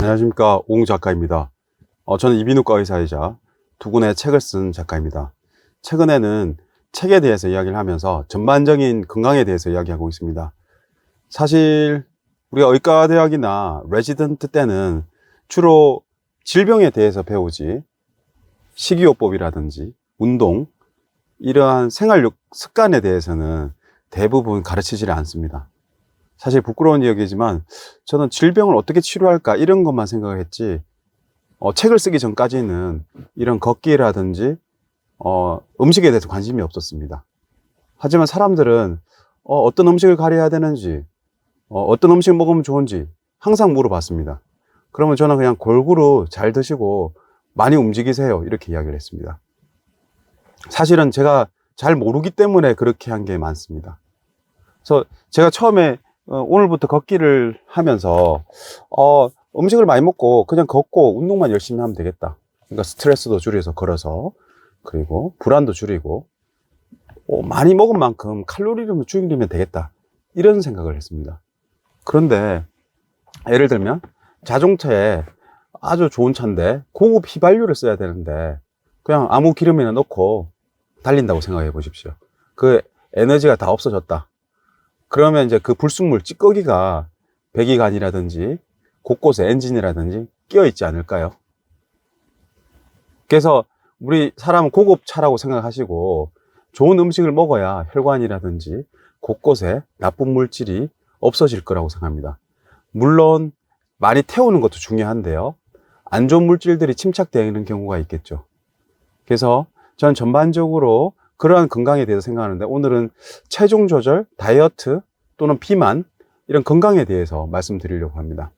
안녕하십니까, 옹 작가입니다. 저는 이비인후과 의사이자 두 권의 책을 쓴 작가입니다. 최근에는 책에 대해서 이야기를 하면서 전반적인 건강에 대해서 이야기하고 있습니다. 사실 우리가 의과대학이나 레지던트 때는 주로 질병에 대해서 배우지, 식이요법이라든지 운동, 이러한 생활 습관에 대해서는 대부분 가르치지 않습니다. 사실 부끄러운 이야기지만 저는 질병을 어떻게 치료할까 이런 것만 생각을 했지, 책을 쓰기 전까지는 이런 걷기라든지 음식에 대해서 관심이 없었습니다. 하지만 사람들은 어떤 음식을 가려야 되는지, 어떤 음식 먹으면 좋은지 항상 물어봤습니다. 그러면 저는 그냥 골고루 잘 드시고 많이 움직이세요, 이렇게 이야기를 했습니다. 사실은 제가 잘 모르기 때문에 그렇게 한 게 많습니다. 그래서 제가 처음에 오늘부터 걷기를 하면서 음식을 많이 먹고 그냥 걷고 운동만 열심히 하면 되겠다. 그러니까 스트레스도 줄여서 걸어서, 그리고 불안도 줄이고 많이 먹은 만큼 칼로리를 줄이면 되겠다, 이런 생각을 했습니다. 그런데 예를 들면 자동차에 아주 좋은 차인데 고급 휘발유를 써야 되는데 그냥 아무 기름이나 넣고 달린다고 생각해 보십시오. 그 에너지가 다 없어졌다. 그러면 이제 그 불순물 찌꺼기가 배기관이라든지 곳곳에 엔진이라든지 끼어 있지 않을까요? 그래서 우리 사람은 고급 차라고 생각하시고 좋은 음식을 먹어야 혈관이라든지 곳곳에 나쁜 물질이 없어질 거라고 생각합니다. 물론 많이 태우는 것도 중요한데요, 안 좋은 물질들이 침착되는 경우가 있겠죠. 그래서 저는 전반적으로 그러한 건강에 대해서 생각하는데, 오늘은 체중 조절, 다이어트 또는 비만, 이런 건강에 대해서 말씀드리려고 합니다.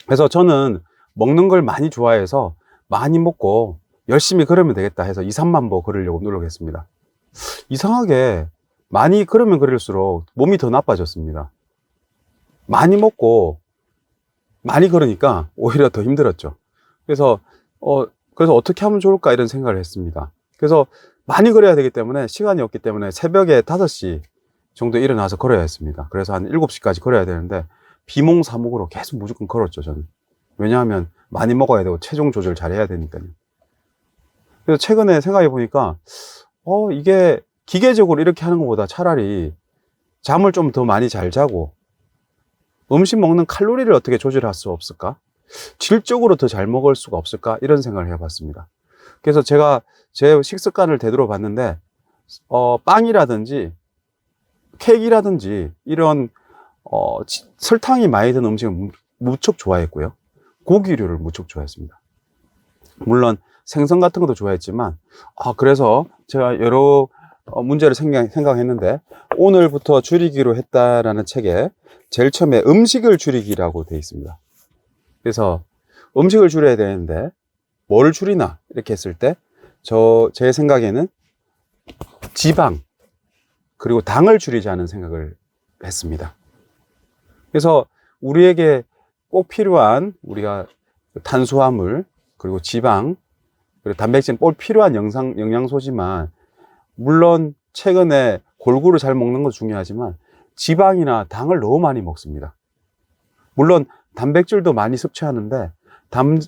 그래서 저는 먹는 걸 많이 좋아해서 많이 먹고 열심히 걸으면 되겠다 해서 2, 3만 보 걸으려고 노력했습니다. 이상하게 많이 걸으면 걸을수록 몸이 더 나빠졌습니다. 많이 먹고 많이 걸으니까 오히려 더 힘들었죠. 그래서 어떻게 하면 좋을까 이런 생각을 했습니다. 그래서 많이 걸어야 되기 때문에, 시간이 없기 때문에 새벽에 5시 정도 일어나서 걸어야 했습니다. 그래서 한 7시까지 걸어야 되는데 비몽사몽으로 계속 무조건 걸었죠, 저는. 왜냐하면 많이 먹어야 되고 체중 조절 잘 해야 되니까요. 그래서 최근에 생각해 보니까 이게 기계적으로 이렇게 하는 것보다 차라리 잠을 좀 더 많이 잘 자고 음식 먹는 칼로리를 어떻게 조절할 수 없을까? 질적으로 더 잘 먹을 수가 없을까? 이런 생각을 해봤습니다. 그래서 제가 제 식습관을 되돌아봤는데 빵이라든지 케이크라든지 이런 설탕이 많이 든 음식을 무척 좋아했고요, 고기류를 무척 좋아했습니다. 물론 생선 같은 것도 좋아했지만 그래서 제가 여러 문제를 생각했는데, 오늘부터 줄이기로 했다라는 책에 제일 처음에 음식을 줄이기라고 되어 있습니다. 그래서 음식을 줄여야 되는데 뭐를 줄이나 이렇게 했을 때 제 생각에는 지방 그리고 당을 줄이자는 생각을 했습니다. 그래서 우리에게 꼭 필요한, 우리가 탄수화물 그리고 지방 그리고 단백질은 꼭 필요한 영양소지만, 물론 최근에 골고루 잘 먹는 것도 중요하지만 지방이나 당을 너무 많이 먹습니다. 물론 단백질도 많이 섭취하는데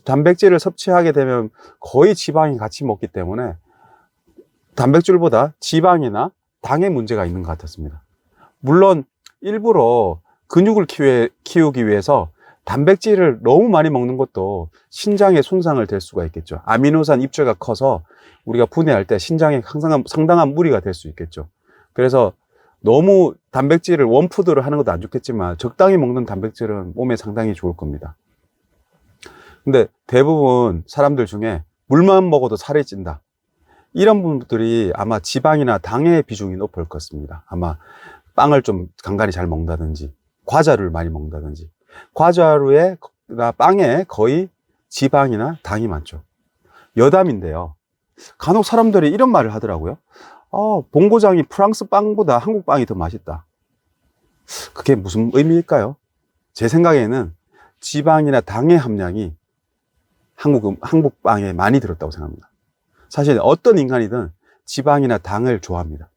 단백질을 섭취하게 되면 거의 지방이 같이 먹기 때문에 단백질보다 지방이나 당의 문제가 있는 것 같았습니다. 물론 일부러 근육을 키우기 위해서 단백질을 너무 많이 먹는 것도 신장에 손상을 될 수가 있겠죠. 아미노산 입자가 커서 우리가 분해할 때 신장에 상당한 무리가 될 수 있겠죠. 그래서 너무 단백질을 원푸드로 하는 것도 안 좋겠지만 적당히 먹는 단백질은 몸에 상당히 좋을 겁니다. 근데 대부분 사람들 중에 물만 먹어도 살이 찐다, 이런 분들이 아마 지방이나 당의 비중이 높을 것같습니다. 아마 빵을 좀 간간히 잘 먹는다든지 과자를 많이 먹는다든지, 과자류나 빵에 거의 지방이나 당이 많죠. 여담인데요, 간혹 사람들이 이런 말을 하더라고요. 본고장이 프랑스 빵보다 한국 빵이 더 맛있다. 그게 무슨 의미일까요? 제 생각에는 지방이나 당의 함량이 한국 빵에 많이 들었다고 생각합니다. 사실 어떤 인간이든 지방이나 당을 좋아합니다.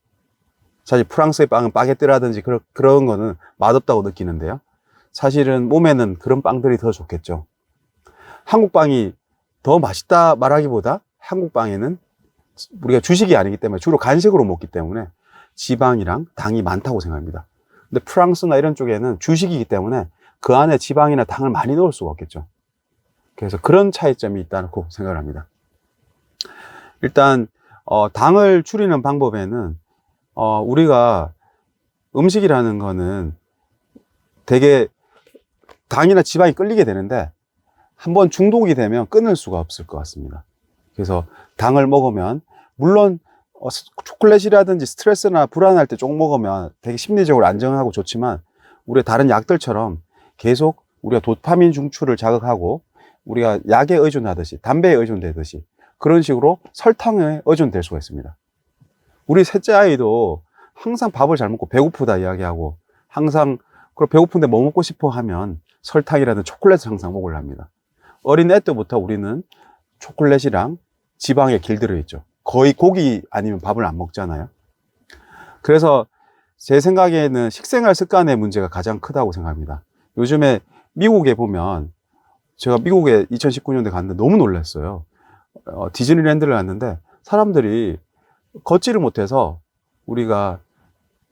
사실 프랑스의 빵은 바게트라든지 그런 거는 맛없다고 느끼는데요, 사실은 몸에는 그런 빵들이 더 좋겠죠. 한국빵이 더 맛있다 말하기보다 한국빵에는 우리가 주식이 아니기 때문에 주로 간식으로 먹기 때문에 지방이랑 당이 많다고 생각합니다. 근데 프랑스나 이런 쪽에는 주식이기 때문에 그 안에 지방이나 당을 많이 넣을 수가 없겠죠. 그래서 그런 차이점이 있다고 생각을 합니다. 일단 당을 줄이는 방법에는 우리가 음식이라는 거는 되게 당이나 지방이 끌리게 되는데 한번 중독이 되면 끊을 수가 없을 것 같습니다. 그래서 당을 먹으면 물론 초콜릿이라든지 스트레스나 불안할 때 조금 먹으면 되게 심리적으로 안정하고 좋지만 우리가 다른 약들처럼 계속 우리가 도파민 중추를 자극하고 우리가 약에 의존하듯이 담배에 의존되듯이 그런 식으로 설탕에 의존될 수가 있습니다. 우리 셋째 아이도 항상 밥을 잘 먹고 배고프다 이야기하고 항상 배고픈데 뭐 먹고 싶어 하면 설탕이라든 초콜릿을 항상 먹으려 합니다. 어린애 때부터 우리는 초콜릿이랑 지방에 길들여 있죠. 거의 고기 아니면 밥을 안 먹잖아요. 그래서 제 생각에는 식생활 습관의 문제가 가장 크다고 생각합니다. 요즘에 미국에 보면 제가 미국에 2019년도에 갔는데 너무 놀랐어요. 디즈니랜드를 갔는데 사람들이 걷지를 못해서 우리가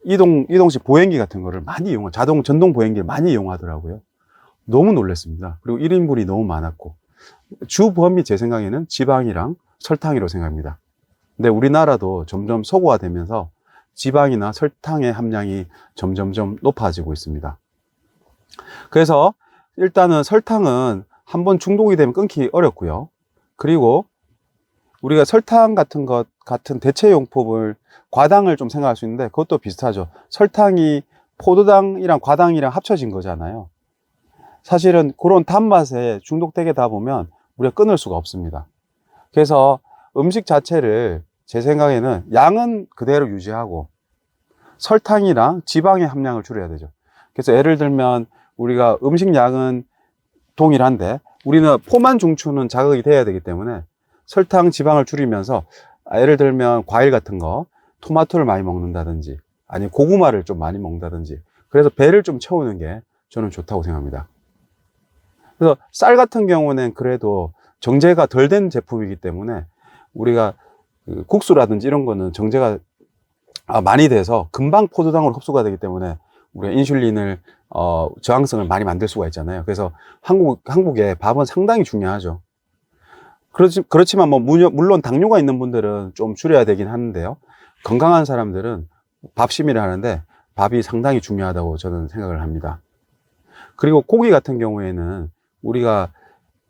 이동식 보행기 같은 거를 많이 전동 보행기를 많이 이용하더라고요. 너무 놀랐습니다. 그리고 1인분이 너무 많았고 주 범위 제 생각에는 지방이랑 설탕이라고 생각합니다. 근데 우리나라도 점점 서구화되면서 지방이나 설탕의 함량이 점점점 높아지고 있습니다. 그래서 일단은 설탕은 한번 중독이 되면 끊기 어렵고요. 그리고 우리가 설탕 같은 대체용품을 과당을 좀 생각할 수 있는데 그것도 비슷하죠. 설탕이 포도당이랑 과당이랑 합쳐진 거잖아요. 사실은 그런 단맛에 중독되게 다 보면 우리가 끊을 수가 없습니다. 그래서 음식 자체를 제 생각에는 양은 그대로 유지하고 설탕이랑 지방의 함량을 줄여야 되죠. 그래서 예를 들면 우리가 음식 양은 동일한데 우리는 포만 중추는 자극이 돼야 되기 때문에 설탕, 지방을 줄이면서 예를 들면 과일 같은 거 토마토를 많이 먹는다든지 아니면 고구마를 좀 많이 먹는다든지 그래서 배를 좀 채우는 게 저는 좋다고 생각합니다. 그래서 쌀 같은 경우는 그래도 정제가 덜 된 제품이기 때문에 우리가 국수라든지 이런 거는 정제가 많이 돼서 금방 포도당으로 흡수가 되기 때문에 우리가 인슐린을 저항성을 많이 만들 수가 있잖아요. 그래서 한국의 밥은 상당히 중요하죠. 그렇지만 뭐 물론 당뇨가 있는 분들은 좀 줄여야 되긴 하는데요. 건강한 사람들은 밥심이라 하는데 밥이 상당히 중요하다고 저는 생각을 합니다. 그리고 고기 같은 경우에는 우리가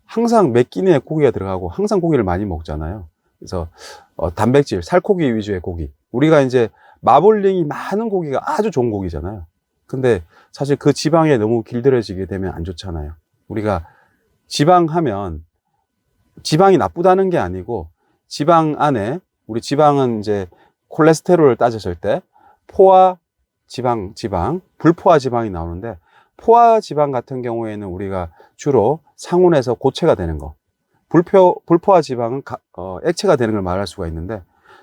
항상 몇 끼니에 고기가 들어가고 항상 고기를 많이 먹잖아요. 그래서 단백질, 살코기 위주의 고기. 우리가 이제 마블링이 많은 고기가 아주 좋은 고기잖아요. 근데 사실 그 지방에 너무 길들여지게 되면 안 좋잖아요. 우리가 지방하면 지방이 나쁘다는 게 아니고 지방 안에 우리 지방은 이제 콜레스테롤을 따졌을 때 포화 지방, 불포화 지방이 나오는데 포화 지방 같은 경우에는 우리가 주로 상온에서 고체가 되는 거, 불포화 지방은 액체가 되는 걸 말할 수가 있는데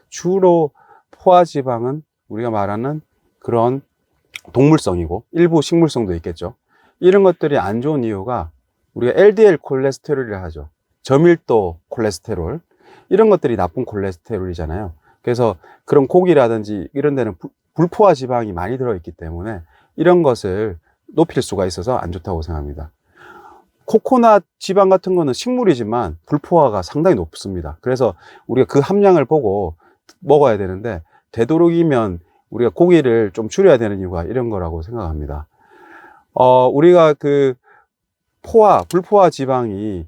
주로 포화 지방은 우리가 말하는 그런 동물성이고 일부 식물성도 있겠죠. 이런 것들이 안 좋은 이유가 우리가 LDL 콜레스테롤이라 하죠. 저밀도 콜레스테롤 이런 것들이 나쁜 콜레스테롤이잖아요. 그래서 그런 고기라든지 이런 데는 불포화 지방이 많이 들어있기 때문에 이런 것을 높일 수가 있어서 안 좋다고 생각합니다. 코코넛 지방 같은 거는 식물이지만 불포화가 상당히 높습니다. 그래서 우리가 그 함량을 보고 먹어야 되는데 되도록이면 우리가 고기를 좀 줄여야 되는 이유가 이런 거라고 생각합니다. 우리가 그 불포화 지방이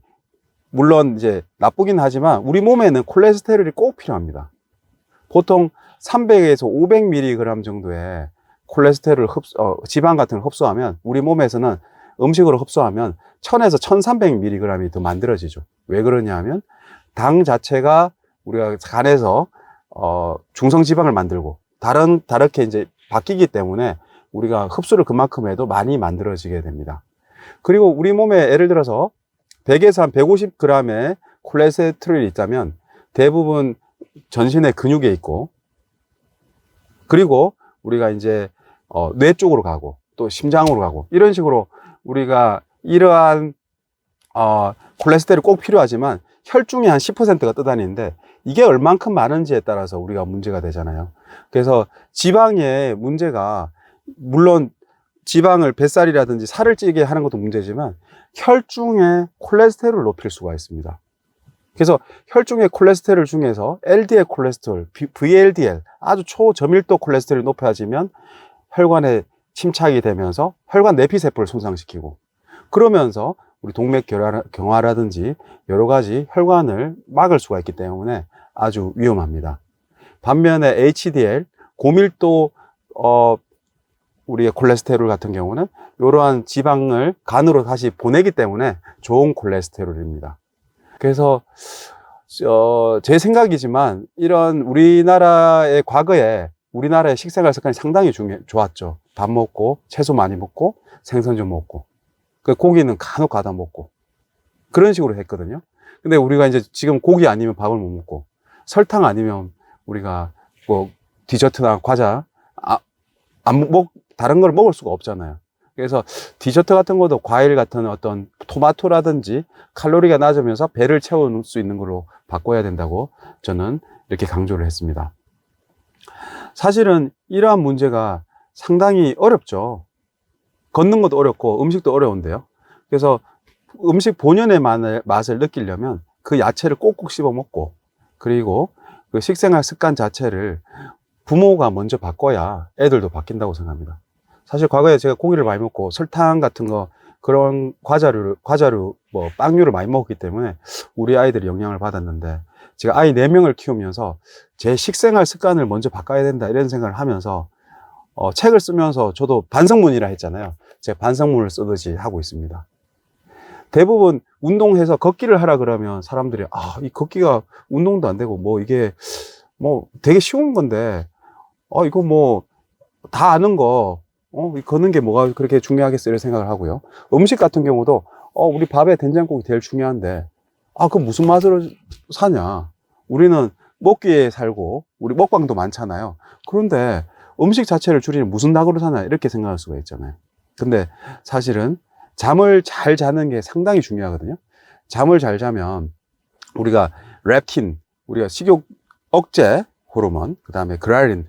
물론 이제 나쁘긴 하지만 우리 몸에는 콜레스테롤이 꼭 필요합니다. 보통 300에서 500mg 정도의 콜레스테롤 지방 같은 걸 흡수하면 우리 몸에서는 음식으로 흡수하면 1000에서 1300mg이 더 만들어지죠. 왜 그러냐 하면 당 자체가 우리가 간에서 중성지방을 만들고 다르게 이제 바뀌기 때문에 우리가 흡수를 그만큼 해도 많이 만들어지게 됩니다. 그리고 우리 몸에 예를 들어서 100에서 한 150g의 콜레스테롤이 있다면 대부분 전신의 근육에 있고 그리고 우리가 이제 뇌 쪽으로 가고 또 심장으로 가고 이런 식으로 우리가 이러한 콜레스테롤이 꼭 필요하지만 혈중의 한 10%가 떠다니는데 이게 얼만큼 많은지에 따라서 우리가 문제가 되잖아요. 그래서 지방의 문제가 물론 지방을 뱃살이라든지 살을 찌게 하는 것도 문제지만 혈중의 콜레스테롤을 높일 수가 있습니다. 그래서 혈중의 콜레스테롤 중에서 LDL 콜레스테롤, VLDL 아주 초저밀도 콜레스테롤이 높아지면 혈관에 침착이 되면서 혈관 내피세포를 손상시키고 그러면서 우리 동맥 경화라든지 여러 가지 혈관을 막을 수가 있기 때문에 아주 위험합니다. 반면에 HDL, 고밀도 우리의 콜레스테롤 같은 경우는 이러한 지방을 간으로 다시 보내기 때문에 좋은 콜레스테롤입니다. 그래서 제 생각이지만 이런 우리나라의 과거에 우리나라의 식생활 습관이 상당히 좋았죠. 밥 먹고 채소 많이 먹고 생선 좀 먹고 그 고기는 간혹 가다 먹고 그런 식으로 했거든요. 근데 우리가 이제 지금 고기 아니면 밥을 못 먹고 설탕 아니면 우리가 뭐 디저트나 과자 다른 걸 먹을 수가 없잖아요. 그래서 디저트 같은 것도 과일 같은 어떤 토마토라든지 칼로리가 낮으면서 배를 채울 수 있는 걸로 바꿔야 된다고 저는 이렇게 강조를 했습니다. 사실은 이러한 문제가 상당히 어렵죠. 걷는 것도 어렵고 음식도 어려운데요. 그래서 음식 본연의 맛을 느끼려면 그 야채를 꼭꼭 씹어 먹고 그리고 그 식생활 습관 자체를 부모가 먼저 바꿔야 애들도 바뀐다고 생각합니다. 사실 과거에 제가 고기를 많이 먹고 설탕 같은 거 그런 과자류 뭐 빵류를 많이 먹었기 때문에 우리 아이들이 영향을 받았는데 제가 아이 4명을 키우면서 제 식생활 습관을 먼저 바꿔야 된다 이런 생각을 하면서 책을 쓰면서 저도 반성문이라 했잖아요. 제가 반성문을 쓰듯이 하고 있습니다. 대부분 운동해서 걷기를 하라 그러면 사람들이 이 걷기가 운동도 안 되고 뭐 이게 뭐 되게 쉬운 건데 이거 뭐 다 아는 거 걷는 게 뭐가 그렇게 중요하겠어 이런 생각을 하고요. 음식 같은 경우도 우리 밥에 된장국이 제일 중요한데 그 무슨 맛으로 사냐. 우리는 먹기에 살고 우리 먹방도 많잖아요. 그런데 음식 자체를 줄이면 무슨 낙으로 사나 이렇게 생각할 수가 있잖아요. 근데 사실은 잠을 잘 자는 게 상당히 중요하거든요. 잠을 잘 자면 우리가 렙틴, 우리가 식욕 억제 호르몬, 그 다음에 그랄린,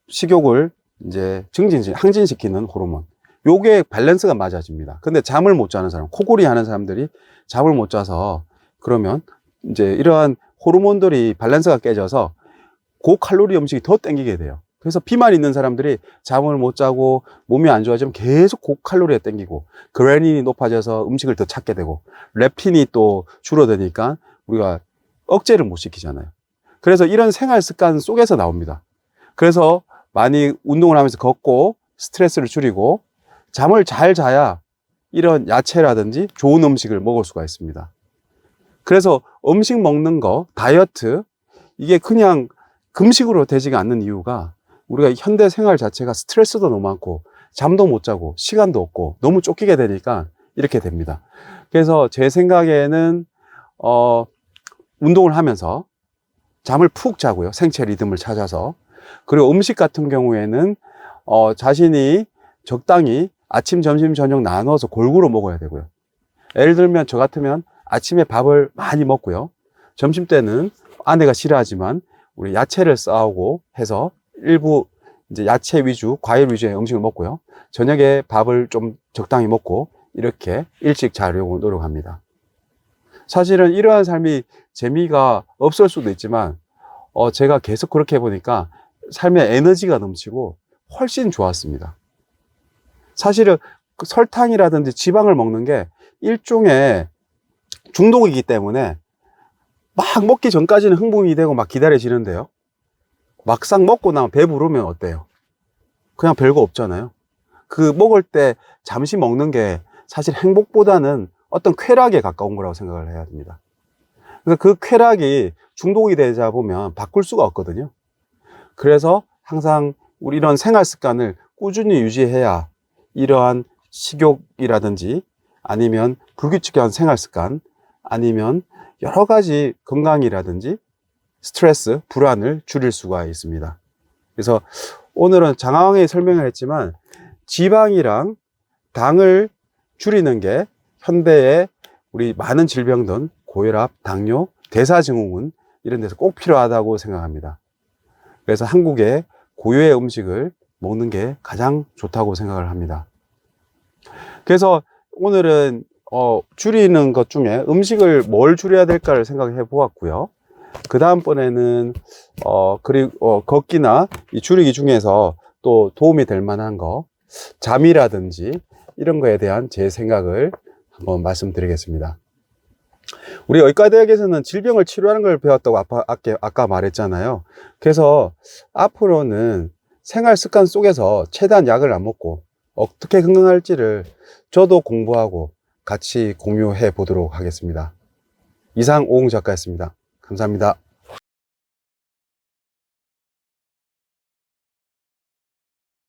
식욕을 이제 항진시키는 호르몬. 요게 밸런스가 맞아집니다. 근데 잠을 못 자는 사람, 코골이 하는 사람들이 잠을 못 자서 그러면 이제 이러한 호르몬들이 밸런스가 깨져서 고칼로리 음식이 더 땡기게 돼요. 그래서 비만 있는 사람들이 잠을 못 자고 몸이 안 좋아지면 계속 고칼로리가 땡기고 그레닌이 높아져서 음식을 더 찾게 되고 렙틴이 또 줄어드니까 우리가 억제를 못 시키잖아요. 그래서 이런 생활 습관 속에서 나옵니다. 그래서 많이 운동을 하면서 걷고 스트레스를 줄이고 잠을 잘 자야 이런 야채라든지 좋은 음식을 먹을 수가 있습니다. 그래서 음식 먹는 거, 다이어트 이게 그냥 금식으로 되지가 않는 이유가 우리가 현대 생활 자체가 스트레스도 너무 많고 잠도 못 자고 시간도 없고 너무 쫓기게 되니까 이렇게 됩니다. 그래서 제 생각에는 운동을 하면서 잠을 푹 자고요. 생체 리듬을 찾아서. 그리고 음식 같은 경우에는 자신이 적당히 아침, 점심, 저녁 나눠서 골고루 먹어야 되고요. 예를 들면 저 같으면 아침에 밥을 많이 먹고요. 점심 때는 아내가 싫어하지만 우리 야채를 싸오고 해서 일부 이제 야채 위주, 과일 위주의 음식을 먹고요. 저녁에 밥을 좀 적당히 먹고 이렇게 일찍 자려고 노력합니다. 사실은 이러한 삶이 재미가 없을 수도 있지만 제가 계속 그렇게 해보니까 삶에 에너지가 넘치고 훨씬 좋았습니다. 사실은 설탕이라든지 지방을 먹는 게 일종의 중독이기 때문에 막 먹기 전까지는 흥분이 되고 막 기다려지는데요. 막상 먹고 나면 배부르면 어때요? 그냥 별거 없잖아요. 그 먹을 때 잠시 먹는 게 사실 행복보다는 어떤 쾌락에 가까운 거라고 생각을 해야 됩니다. 그래서 그 쾌락이 중독이 되자 보면 바꿀 수가 없거든요. 그래서 항상 우리 이런 생활 습관을 꾸준히 유지해야 이러한 식욕이라든지 아니면 불규칙한 생활 습관 아니면 여러 가지 건강이라든지 스트레스, 불안을 줄일 수가 있습니다. 그래서 오늘은 장황하게 설명을 했지만 지방이랑 당을 줄이는 게 현대에 우리 많은 질병들, 고혈압, 당뇨, 대사증후군 이런 데서 꼭 필요하다고 생각합니다. 그래서 한국의 고유의 음식을 먹는 게 가장 좋다고 생각을 합니다. 그래서 오늘은 줄이는 것 중에 음식을 뭘 줄여야 될까를 생각해 보았고요. 그 다음번에는 그리고 걷기나 이 줄이기 중에서 또 도움이 될 만한 거, 잠이라든지 이런 거에 대한 제 생각을 한번 말씀드리겠습니다. 우리 의과대학에서는 질병을 치료하는 걸 배웠다고 아까 말했잖아요. 그래서 앞으로는 생활 습관 속에서 최대한 약을 안 먹고 어떻게 건강할지를 저도 공부하고 같이 공유해 보도록 하겠습니다. 이상 오홍 작가였습니다. 감사합니다.